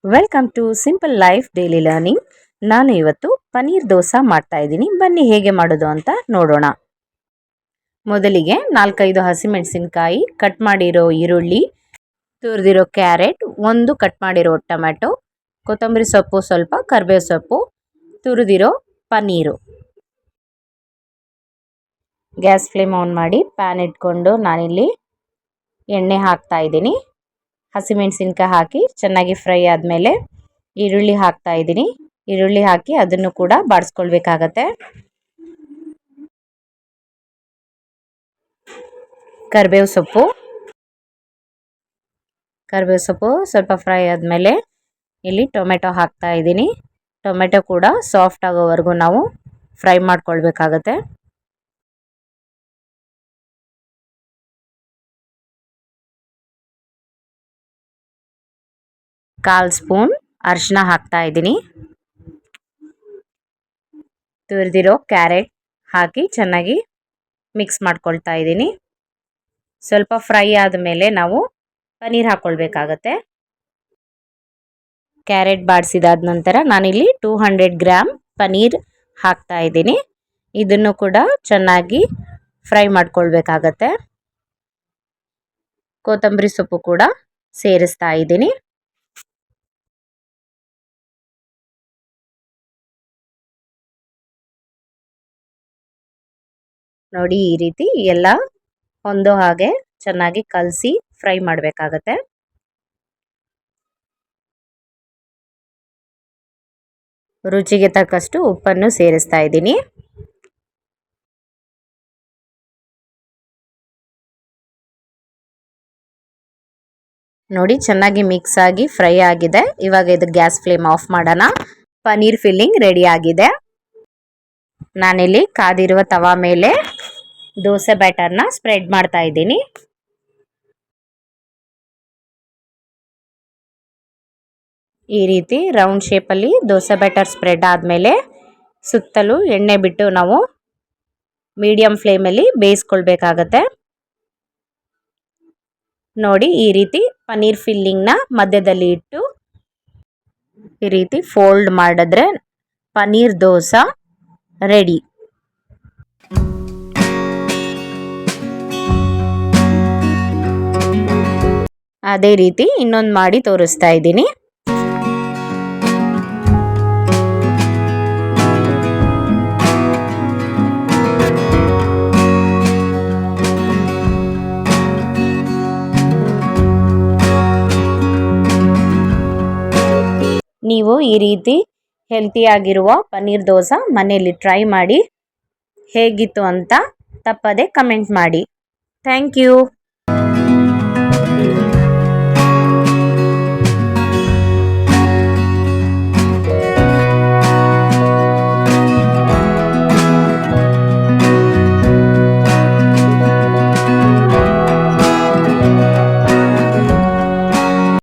Welcome to simple life daily learning. ನಾನು ಇವತ್ತು ಪನ್ನೀರ್ ದೋಸೆ ಮಾಡ್ತಾ ಇದ್ದೀನಿ. ಬನ್ನಿ ಹೇಗೆ ಮಾಡೋದು ಅಂತ ನೋಡೋಣ. ಮೊದಲಿಗೆ 4-5 ಹಸಿಮೆಣಸಿನಕಾಯಿ, ಕಟ್ ಮಾಡಿರೋ ಈರುಳ್ಳಿ, ತುರಿದಿರೋ ಕ್ಯಾರೆಟ್, ಒಂದು ಕಟ್ ಮಾಡಿರೋ ಟೊಮೆಟೊ, ಕೊತ್ತಂಬರಿ ಸೊಪ್ಪು ಸ್ವಲ್ಪ, ಕರಿಬೇವು ಸೊಪ್ಪು, ತುರಿದಿರೋ ಪನ್ನೀರು. ಗ್ಯಾಸ್ ಫ್ಲೇಮ್ ಆನ್ ಮಾಡಿ ಪ್ಯಾನ್ ಇಟ್ಕೊಂಡು ನಾನಿಲ್ಲಿ ಎಣ್ಣೆ ಹಾಕ್ತಾ ಇದ್ದೀನಿ. ಹಸಿಮೆಣಸಿನಕಾಯಿ ಹಾಕಿ ಚೆನ್ನಾಗಿ ಫ್ರೈ ಆದಮೇಲೆ ಈರುಳ್ಳಿ ಹಾಕ್ತಾ ಇದ್ದೀನಿ. ಈರುಳ್ಳಿ ಹಾಕಿ ಅದನ್ನು ಕೂಡ ಬಾಡಿಸ್ಕೊಳ್ಬೇಕಾಗತ್ತೆ. ಕರಿಬೇವು ಸೊಪ್ಪು ಸ್ವಲ್ಪ ಫ್ರೈ ಆದಮೇಲೆ ಇಲ್ಲಿ ಟೊಮೆಟೊ ಹಾಕ್ತಾ ಇದ್ದೀನಿ. ಟೊಮೆಟೊ ಕೂಡ ಸಾಫ್ಟ್ ಆಗೋವರೆಗೂ ನಾವು ಫ್ರೈ ಮಾಡ್ಕೊಳ್ಬೇಕಾಗತ್ತೆ. ಕಾಲು ಸ್ಪೂನ್ ಅರಿಶಿನ ಹಾಕ್ತಾ ಇದ್ದೀನಿ. ತುರಿದಿರೋ ಕ್ಯಾರೆಟ್ ಹಾಕಿ ಚೆನ್ನಾಗಿ ಮಿಕ್ಸ್ ಮಾಡ್ಕೊಳ್ತಾ ಇದ್ದೀನಿ. ಸ್ವಲ್ಪ ಫ್ರೈ ಆದಮೇಲೆ ನಾವು ಪನ್ನೀರ್ ಹಾಕ್ಕೊಳ್ಬೇಕಾಗತ್ತೆ. ಕ್ಯಾರೆಟ್ ಬಾಡಿಸಿದಾದ ನಂತರ ನಾನಿಲ್ಲಿ 200 ಗ್ರಾಮ್ ಪನ್ನೀರ್ ಹಾಕ್ತಾ ಇದ್ದೀನಿ. ಇದನ್ನು ಕೂಡ ಚೆನ್ನಾಗಿ ಫ್ರೈ ಮಾಡ್ಕೊಳ್ಬೇಕಾಗತ್ತೆ. ಕೊತ್ತಂಬರಿ ಸೊಪ್ಪು ಕೂಡ ಸೇರಿಸ್ತಾ ಇದ್ದೀನಿ. ನೋಡಿ, ಈ ರೀತಿ ಎಲ್ಲ ಹೊಂದೋ ಹಾಗೆ ಚೆನ್ನಾಗಿ ಕಲಸಿ ಫ್ರೈ ಮಾಡಬೇಕಾಗತ್ತೆ. ರುಚಿಗೆ ತಕ್ಕಷ್ಟು ಉಪ್ಪನ್ನು ಸೇರಿಸ್ತಾ ಇದ್ದೀನಿ. ನೋಡಿ, ಚೆನ್ನಾಗಿ ಮಿಕ್ಸ್ ಆಗಿ ಫ್ರೈ ಆಗಿದೆ. ಇವಾಗ ಇದು ಗ್ಯಾಸ್ ಫ್ಲೇಮ್ ಆಫ್ ಮಾಡೋಣ. ಪನ್ನೀರ್ ಫಿಲ್ಲಿಂಗ್ ರೆಡಿ ಆಗಿದೆ. ನಾನಿಲ್ಲಿ ಕಾದಿರುವ ತವಾ ಮೇಲೆ ದೋಸೆ ಬ್ಯಾಟರ್ನ ಸ್ಪ್ರೆಡ್ ಮಾಡ್ತಾ ಇದ್ದೀನಿ. ಈ ರೀತಿ ರೌಂಡ್ ಶೇಪಲ್ಲಿ ದೋಸೆ ಬ್ಯಾಟರ್ ಸ್ಪ್ರೆಡ್ ಆದಮೇಲೆ ಸುತ್ತಲೂ ಎಣ್ಣೆ ಬಿಟ್ಟು ನಾವು ಮೀಡಿಯಂ ಫ್ಲೇಮಲ್ಲಿ ಬೇಯಿಸ್ಕೊಳ್ಬೇಕಾಗತ್ತೆ. ನೋಡಿ, ಈ ರೀತಿ ಪನ್ನೀರ್ ಫಿಲ್ಲಿಂಗ್ನ ಮಧ್ಯದಲ್ಲಿ ಇಟ್ಟು ಈ ರೀತಿ ಫೋಲ್ಡ್ ಮಾಡಿದ್ರೆ ಪನ್ನೀರ್ ದೋಸೆ ರೆಡಿ. ಅದೇ ರೀತಿ ಇನ್ನೊಂದು ಮಾಡಿ ತೋರಿಸ್ತಾ ಇದ್ದೀನಿ. ನೀವು ಈ ರೀತಿ ಹೆಲ್ತಿಯಾಗಿರುವ ಪನ್ನೀರ್ ದೋಸೆ ಮನೆಯಲ್ಲಿ ಟ್ರೈ ಮಾಡಿ ಹೇಗಿತ್ತು ಅಂತ ತಪ್ಪದೆ ಕಮೆಂಟ್ ಮಾಡಿ. Thank you.